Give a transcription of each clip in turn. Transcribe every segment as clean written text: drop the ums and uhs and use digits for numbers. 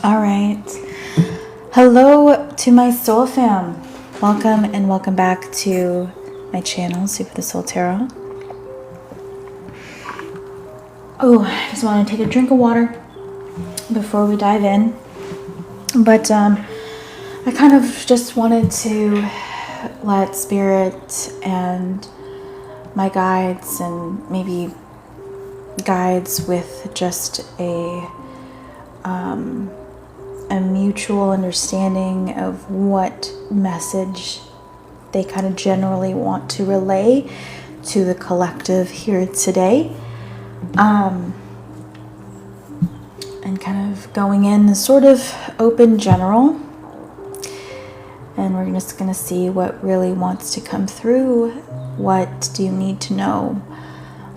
All right. Hello to my soul fam. Welcome and welcome back to my channel, Super the Soul Tarot. Oh, I just want to take a drink of water before we dive in. But I kind of just wanted to let Spirit and my guides and maybe guides with just a mutual understanding of what message they kind of generally want to relay to the collective here today. And kind of going in sort of open general. And we're just going to see what really wants to come through. What do you need to know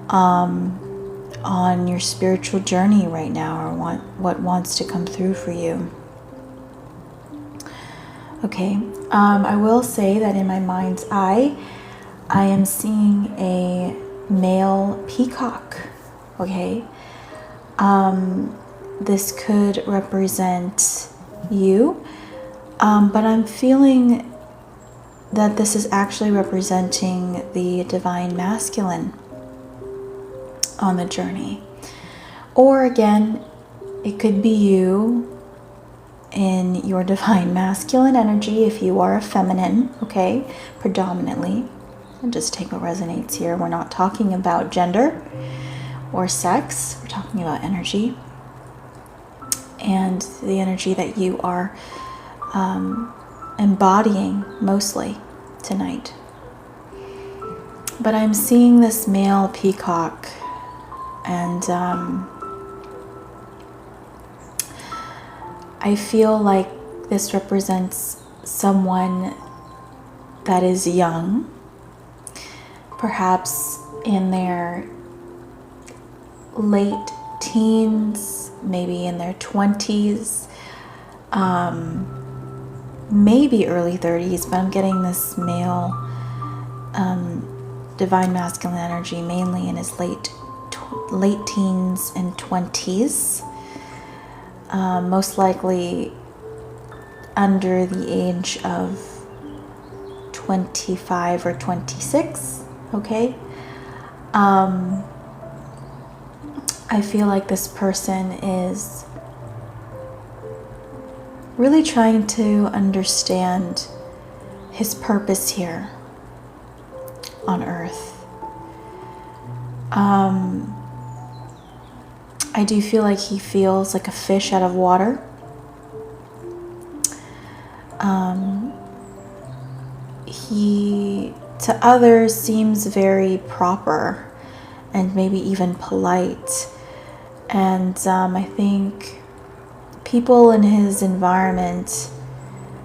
on your spiritual journey right now, or what wants to come through for you? Okay, I will say that in my mind's eye, I am seeing a male peacock, okay? This could represent you, but I'm feeling that this is actually representing the divine masculine on the journey. Or again, it could be you in your divine masculine energy if you are a feminine, okay, predominantly. And just take what resonates here. We're not talking about gender or sex. We're talking about energy and the energy that you are embodying mostly tonight. But I'm seeing this male peacock, and I feel like this represents someone that is young, perhaps in their late teens, maybe in their 20s, maybe early 30s, but I'm getting this male divine masculine energy mainly in his late teens and 20s. Most likely under the age of 25 or 26, okay? I feel like this person is really trying to understand his purpose here on Earth. I do feel like he feels like a fish out of water. He, to others, seems very proper and maybe even polite. And I think people in his environment,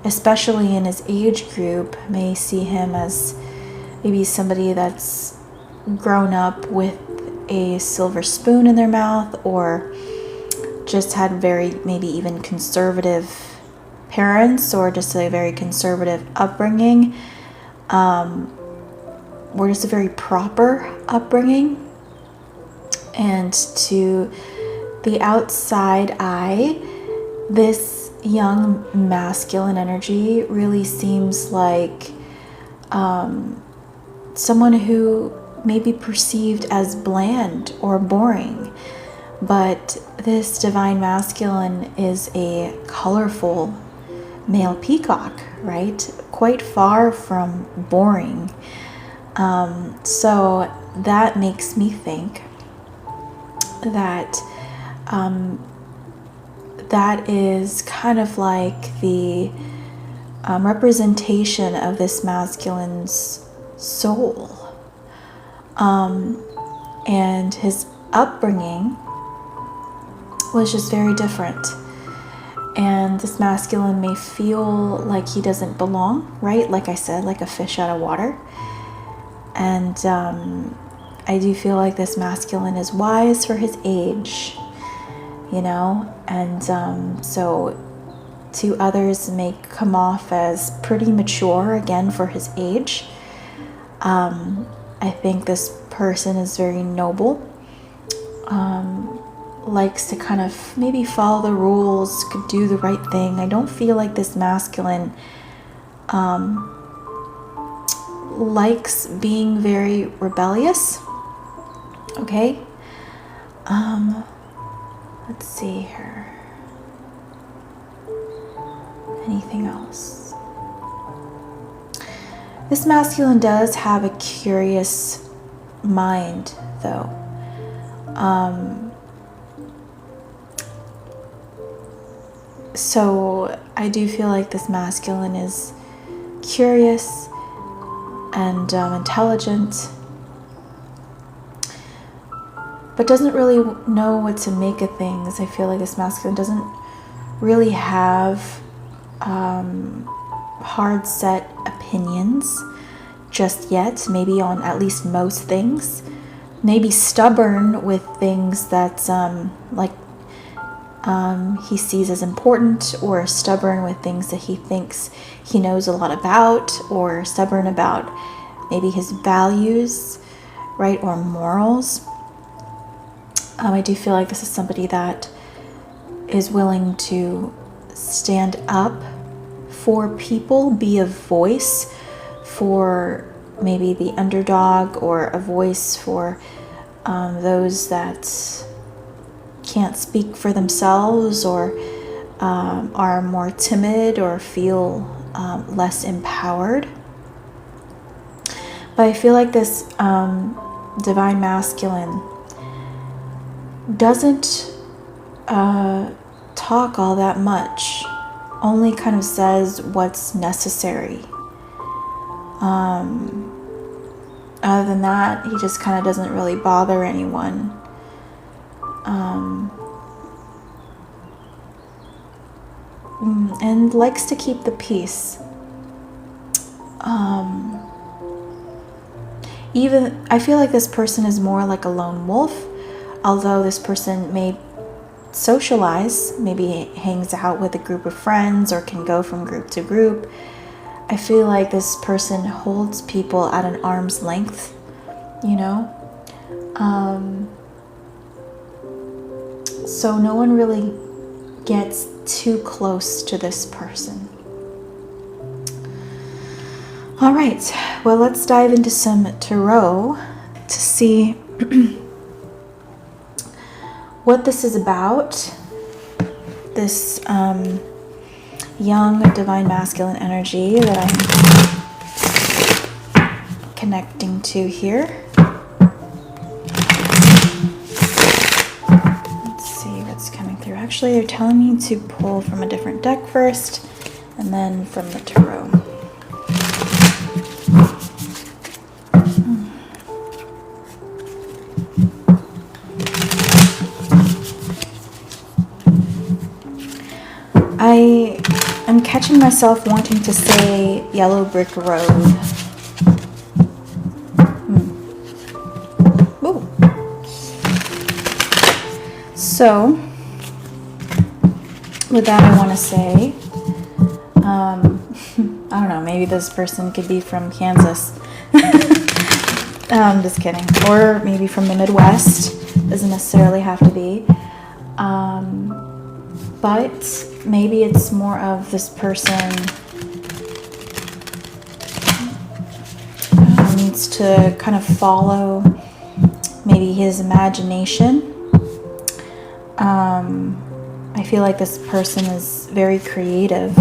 especially in his age group, may see him as maybe somebody that's grown up with a silver spoon in their mouth, or just had very maybe even conservative parents, or just a very conservative upbringing, or just a very proper upbringing. And to the outside eye, this young masculine energy really seems like someone who may be perceived as bland or boring, but this divine masculine is a colorful male peacock, right? Quite far from boring. So that makes me think that that is kind of like the representation of this masculine's soul. And his upbringing was just very different. And this masculine may feel like he doesn't belong, right? Like I said, like a fish out of water. And I do feel like this masculine is wise for his age, you know? And so to others may come off as pretty mature, again, for his age. I think this person is very noble, likes to kind of maybe follow the rules, could do the right thing. I don't feel like this masculine likes being very rebellious. Okay. Let's see here. Anything else? This masculine does have a curious mind, though. So I do feel like this masculine is curious and intelligent, but doesn't really know what to make of things. I feel like this masculine doesn't really have hard set opinions just yet, maybe on at least most things. Maybe stubborn with things that he sees as important, or stubborn with things that he thinks he knows a lot about, or stubborn about maybe his values, right, or morals. I do feel like this is somebody that is willing to stand up for people, be a voice for maybe the underdog, or a voice for those that can't speak for themselves, or are more timid, or feel less empowered. But I feel like this divine masculine doesn't talk all that much, only kind of says what's necessary. Other than that, he just kind of doesn't really bother anyone. And likes to keep the peace. Even I feel like this person is more like a lone wolf, although this person may socialize, maybe hangs out with a group of friends, or can go from group to group. I feel like this person holds people at an arm's length, you know? So no one really gets too close to this person. All right, well, let's dive into some tarot to see what this is about. This young divine masculine energy that I'm connecting to here. Let's see what's coming through. Actually, they're telling me to pull from a different deck first, and then from the tarot. I'm catching myself wanting to say yellow brick road. Ooh. So, with that, I want to say, I don't know, maybe this person could be from Kansas. Just kidding. Or maybe from the Midwest. Doesn't necessarily have to be. But maybe it's more of this person needs to kind of follow maybe his imagination. I feel like this person is very creative.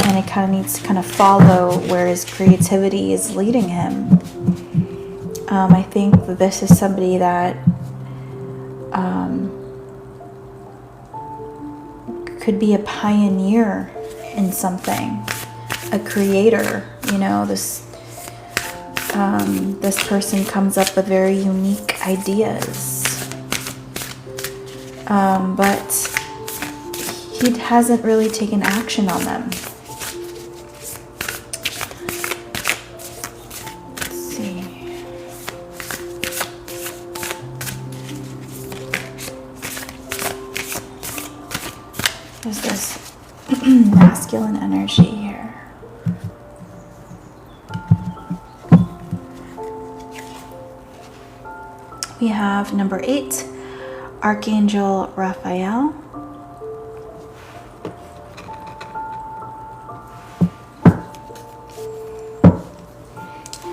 And it kind of needs to kind of follow where his creativity is leading him. I think that this is somebody that could be a pioneer in something, a creator. You know, this person comes up with very unique ideas, but he hasn't really taken action on them. There's this masculine energy here. We have number 8, Archangel Raphael.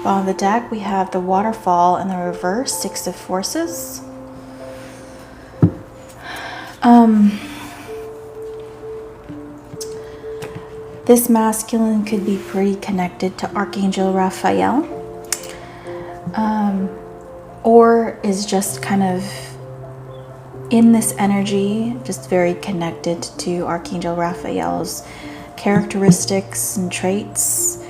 Bottom of the deck, we have the Waterfall in the reverse, 6 of Forces. This masculine could be pretty connected to Archangel Raphael, or is just kind of in this energy, just very connected to Archangel Raphael's characteristics and traits.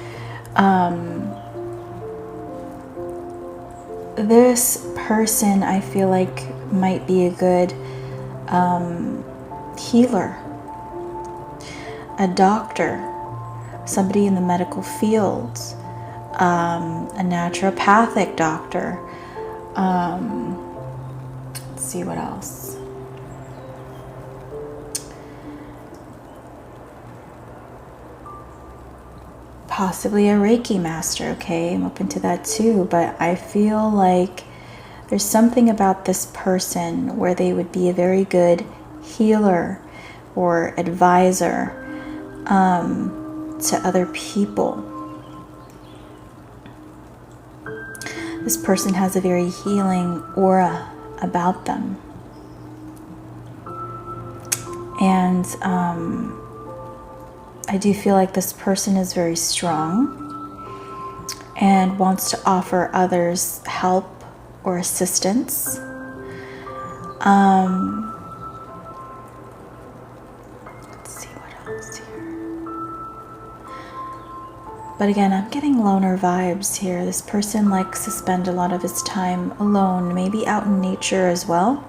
This person, I feel like, might be a good healer, a doctor, somebody in the medical field, a naturopathic doctor. Let's see what else. Possibly a Reiki master, okay? I'm open to that too, but I feel like there's something about this person where they would be a very good healer or advisor to other people. This person has a very healing aura about them. And I do feel like this person is very strong and wants to offer others help or assistance. Let's see what else here. But again, I'm getting loner vibes here. This person likes to spend a lot of his time alone, maybe out in nature as well.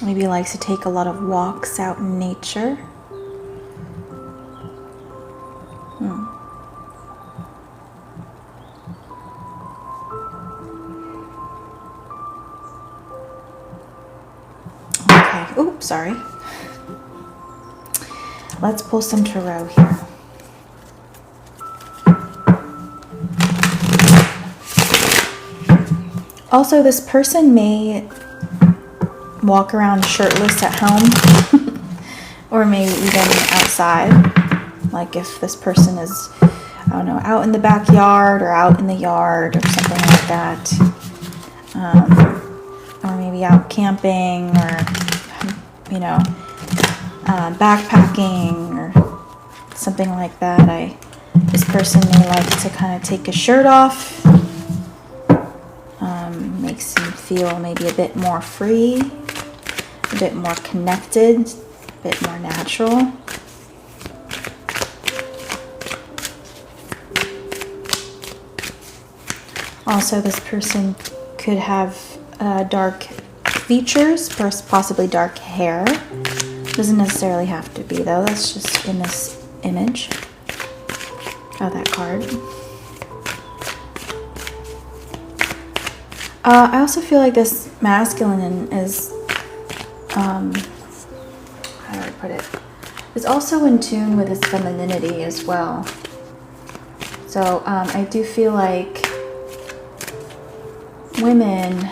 Maybe likes to take a lot of walks out in nature. Okay, oops, sorry. Let's pull some tarot here. Also, this person may walk around shirtless at home or maybe even outside. Like if this person is, I don't know, out in the backyard or out in the yard or something like that. Or maybe out camping or, you know, backpacking or something like that. This person may like to kind of take his shirt off. Makes him feel maybe a bit more free, a bit more connected, a bit more natural. Also, this person could have dark features, possibly dark hair. Doesn't necessarily have to be though, that's just in this image of that card. I also feel like this masculine is, how do I put it? Is also in tune with his femininity as well. So I do feel like women,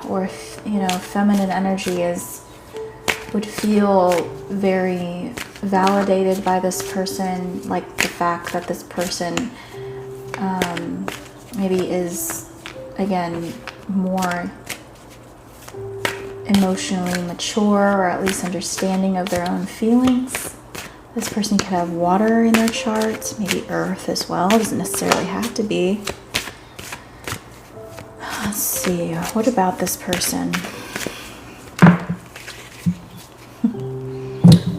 or you know, feminine energy would feel very validated by this person, like the fact that this person maybe is, again, more emotionally mature, or at least understanding of their own feelings. This person could have water in their chart, maybe earth as well. It doesn't necessarily have to be. Let's see, what about this person?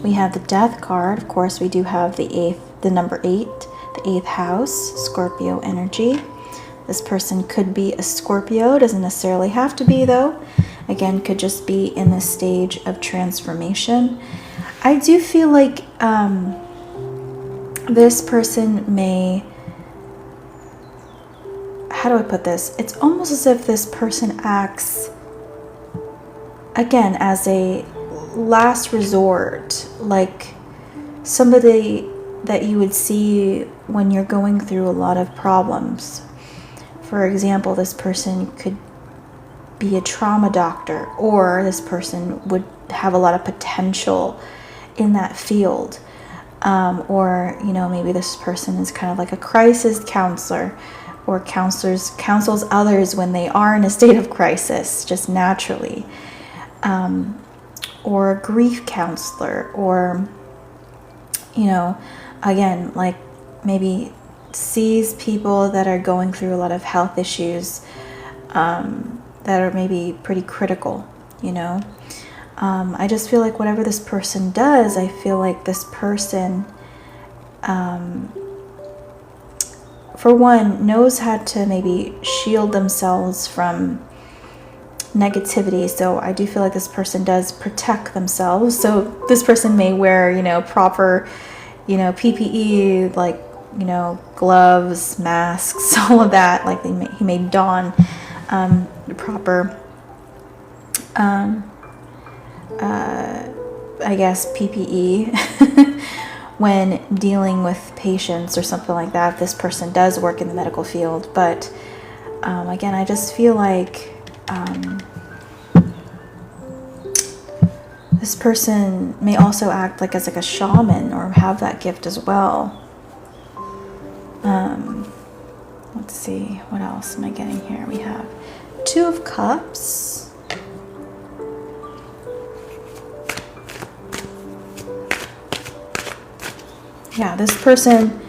We have the Death card. Of course, we do have the number 8, the 8th house, Scorpio energy. This person could be a Scorpio, doesn't necessarily have to be though. Again, could just be in this stage of transformation. I do feel like this person may, how do I put this? It's almost as if this person acts, again, as a last resort, like somebody that you would see when you're going through a lot of problems. For example, this person could be a trauma doctor, or this person would have a lot of potential in that field. Or, you know, maybe this person is kind of like a crisis counselor, or counsels others when they are in a state of crisis, just naturally. Or a grief counselor, or, you know, again, like maybe sees people that are going through a lot of health issues that are maybe pretty critical, you know. I just feel like whatever this person does, I feel like this person, for one, knows how to maybe shield themselves from negativity. So I do feel like this person does protect themselves. So this person may wear, you know, proper, you know, PPE, like, you know, gloves, masks, all of that. Like he may don proper, I guess, PPE when dealing with patients or something like that. If this person does work in the medical field. But again, I just feel like this person may also act like as like a shaman, or have that gift as well. Let's see, what else am I getting here? We have Two of Cups. Yeah, this person,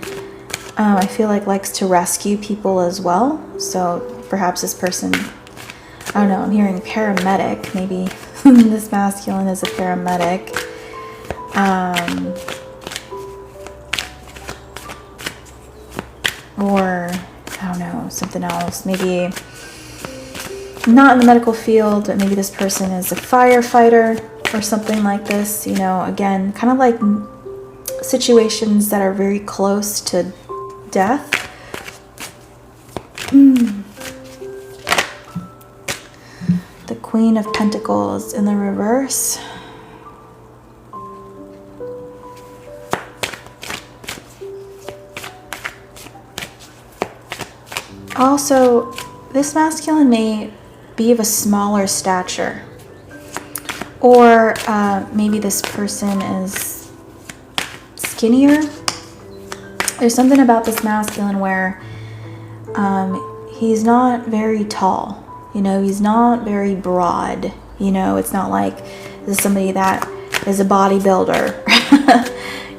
I feel like, likes to rescue people as well. So perhaps this person, I don't know, I'm hearing paramedic. Maybe this masculine is a paramedic. Or, I don't know, something else. Maybe not in the medical field, but maybe this person is a firefighter or something like this. You know, again, kind of like situations that are very close to death. The Queen of Pentacles in the reverse. Also, this masculine may be of a smaller stature, or maybe this person is skinnier. There's something about this masculine where he's not very tall, you know, he's not very broad, you know. It's not like this is somebody that is a bodybuilder.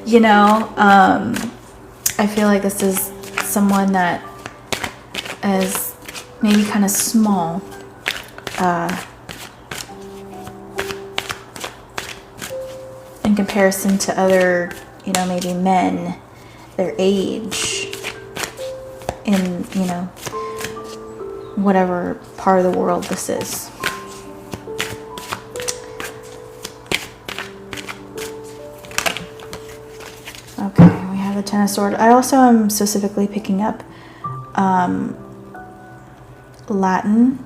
You know, I feel like this is someone that is maybe kind of small, in comparison to other, you know, maybe men their age in, you know, whatever part of the world this is. Okay, we have the Ten of Swords. I also am specifically picking up Latin,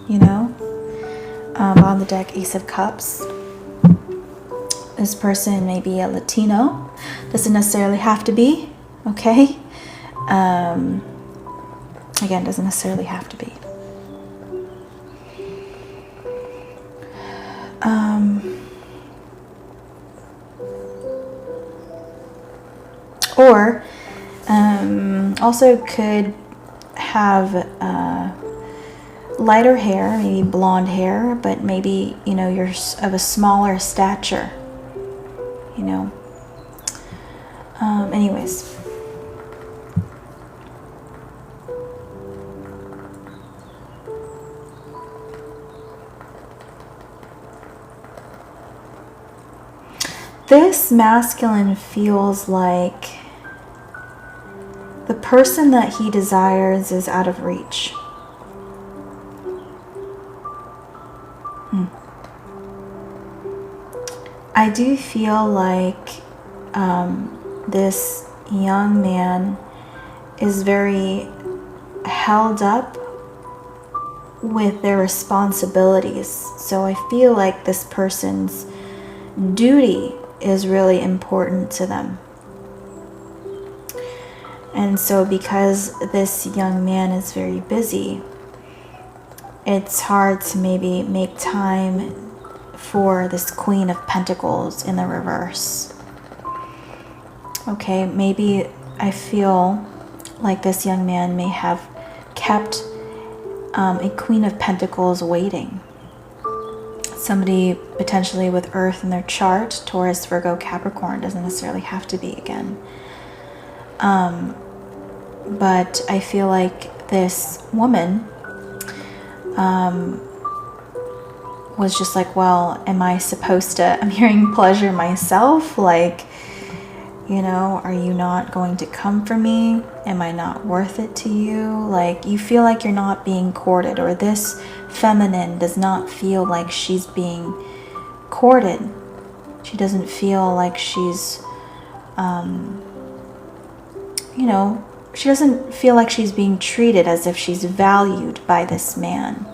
you know, on the deck, Ace of Cups. This person may be a Latino. Doesn't necessarily have to be, okay? Again, doesn't necessarily have to be. Or also could have lighter hair, maybe blonde hair, but maybe, you know, you're of a smaller stature, you know. Anyways. This masculine feels like the person that he desires is out of reach. I do feel like this young man is very held up with their responsibilities. So I feel like this person's duty is really important to them. And so because this young man is very busy, it's hard to maybe make time for this Queen of Pentacles in the reverse. Okay, maybe I feel like this young man may have kept a Queen of Pentacles waiting. Somebody potentially with Earth in their chart, Taurus, Virgo, Capricorn, doesn't necessarily have to be again. But I feel like this woman was just like, well, am I supposed to, I'm hearing pleasure myself, like, you know, are you not going to come for me? Am I not worth it to you? Like, you feel like you're not being courted, or this feminine does not feel like she's being courted. She doesn't feel like she's, you know, she doesn't feel like she's being treated as if she's valued by this man.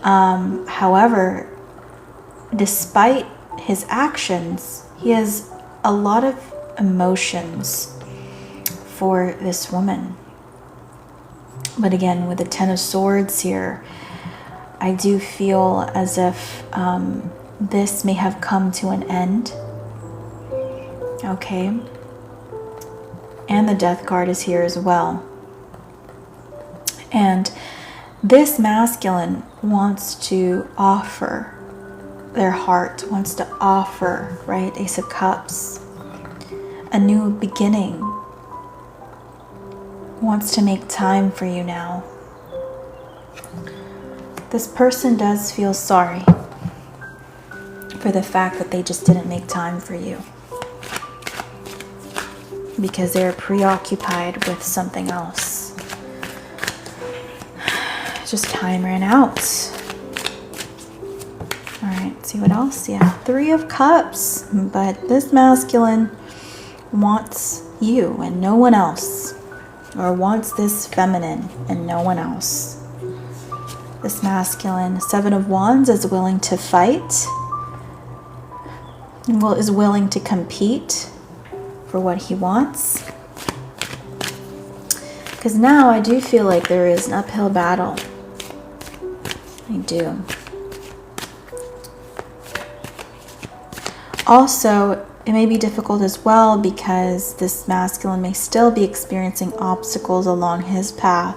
However, despite his actions, he has a lot of emotions for this woman. But again, with the Ten of Swords here, I do feel as if this may have come to an end. Okay. And the Death card is here as well. And this masculine wants to offer their heart, wants to offer, right? Ace of Cups, a new beginning, wants to make time for you now. This person does feel sorry for the fact that they just didn't make time for you, because they're preoccupied with something else. Just time ran out. All right, see what else? Yeah, Three of Cups. But this masculine wants you and no one else, or wants this feminine and no one else. This masculine, Seven of Wands, is willing to fight, and is willing to compete for what he wants. Because now I do feel like there is an uphill battle. I do. Also, it may be difficult as well because this masculine may still be experiencing obstacles along his path.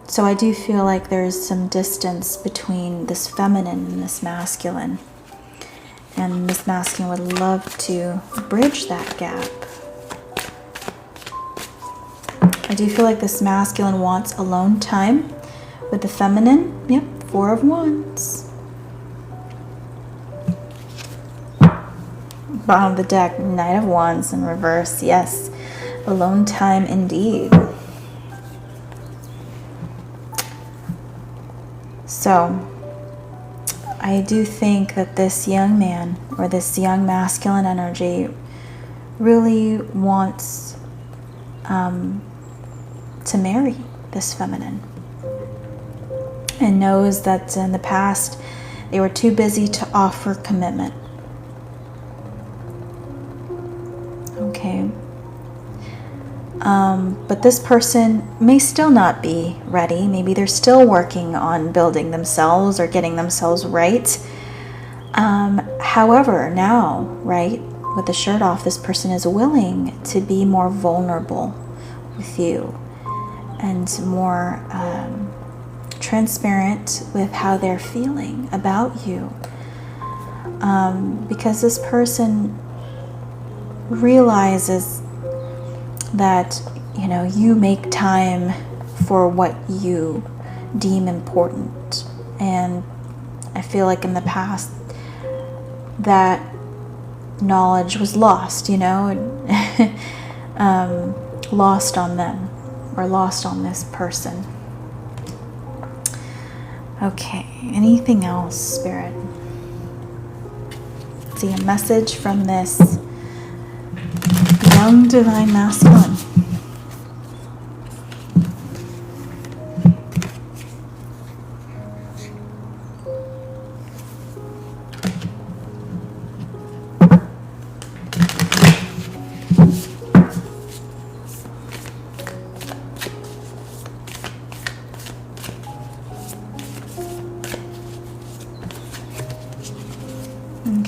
So I do feel like there is some distance between this feminine and this masculine. And this masculine would love to bridge that gap. I do feel like this masculine wants alone time with the feminine. Yep, Four of Wands. Bottom of the deck, Knight of Wands in reverse. Yes, alone time indeed. So, I do think that this young man, or this young masculine energy, really wants to marry this feminine, and knows that in the past they were too busy to offer commitment. Okay. But this person may still not be ready. Maybe they're still working on building themselves or getting themselves right. However, now, right, with the shirt off, this person is willing to be more vulnerable with you and more transparent with how they're feeling about you. Because this person realizes that, you know, you make time for what you deem important. And I feel like in the past that knowledge was lost, you know, lost on them, or lost on this person. Okay, anything else, Spirit? Let's see, a message from this young divine masculine.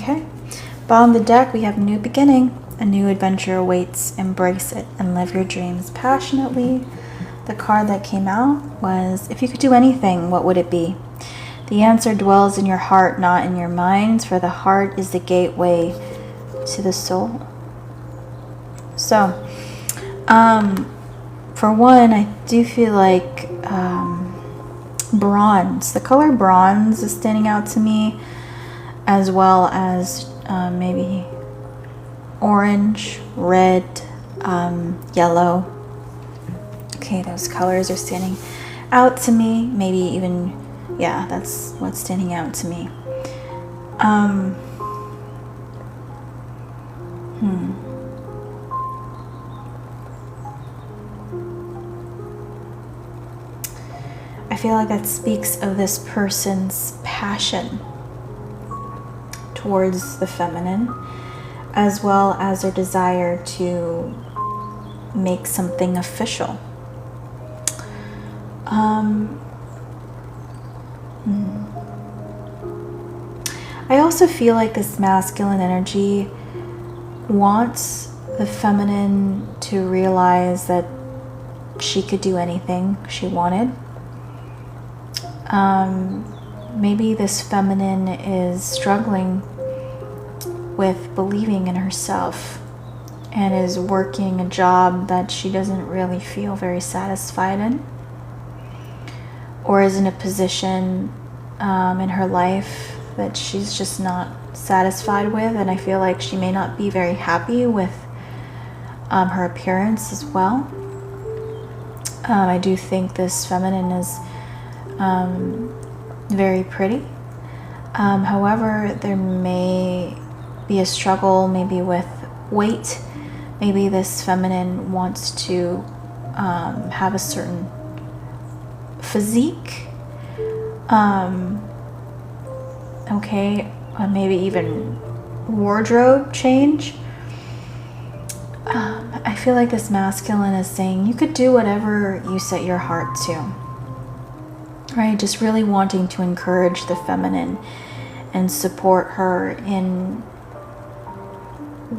Okay. Bottom of the deck, we have new beginning. A new adventure awaits. Embrace it and live your dreams passionately. The card that came out was, if you could do anything, what would it be? The answer dwells in your heart, not in your minds, for the heart is the gateway to the soul. So, for one, I do feel like bronze. The color bronze is standing out to me, as well as maybe orange, red, yellow. Okay, those colors are standing out to me. Maybe even, yeah, that's what's standing out to me. I feel like that speaks of this person's passion towards the feminine, as well as their desire to make something official. I also feel like this masculine energy wants the feminine to realize that she could do anything she wanted. Maybe this feminine is struggling with believing in herself and is working a job that she doesn't really feel very satisfied in, or is in a position in her life that she's just not satisfied with, and I feel like she may not be very happy with her appearance as well. I do think this feminine is very pretty. However, there may be a struggle maybe with weight. Maybe this feminine wants to have a certain physique. Okay, maybe even wardrobe change. I feel like this masculine is saying you could do whatever you set your heart to. Right, just really wanting to encourage the feminine and support her in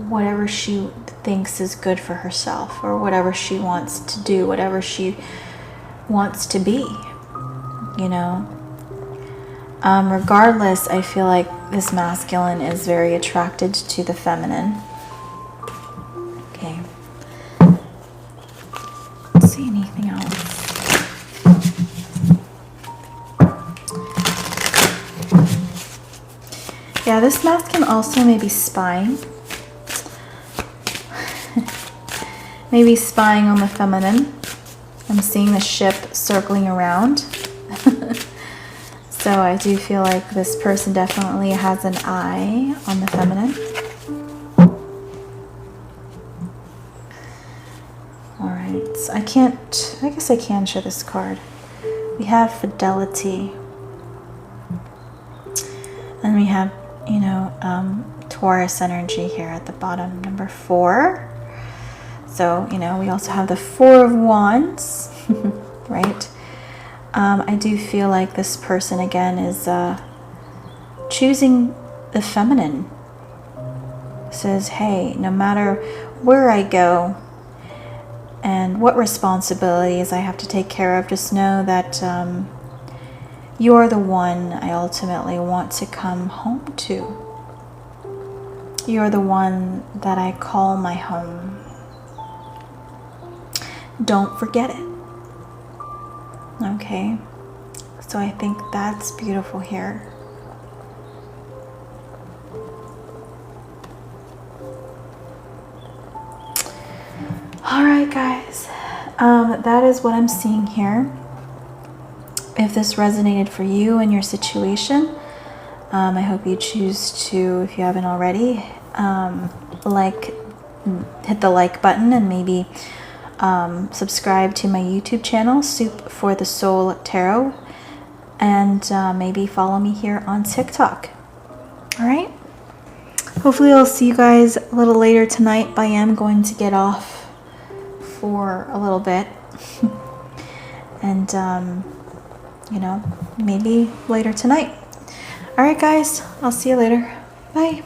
whatever she thinks is good for herself, or whatever she wants to do, whatever she wants to be, you know. Regardless, I feel like this masculine is very attracted to the feminine. Okay. Let's see anything else. Yeah, this masculine also may be spying. Maybe spying on the feminine. I'm seeing the ship circling around. So I do feel like this person definitely has an eye on the feminine. Alright, so I guess I can show this card. We have fidelity. And we have, you know, Taurus energy here at the bottom, number 4. So, you know, we also have the 4 of Wands, right? I do feel like this person, again, is choosing the feminine. Says, hey, no matter where I go and what responsibilities I have to take care of, just know that you're the one I ultimately want to come home to. You're the one that I call my home. Don't forget it. Okay, so I think that's beautiful here. All right, guys, that is what I'm seeing here. If this resonated for you and your situation, I hope you choose to, if you haven't already, hit the like button, and maybe subscribe to my YouTube channel, Soup for the Soul Tarot, and maybe follow me here on TikTok. All right. Hopefully I'll see you guys a little later tonight. I am going to get off for a little bit. And, you know, maybe later tonight. All right, guys. I'll see you later. Bye.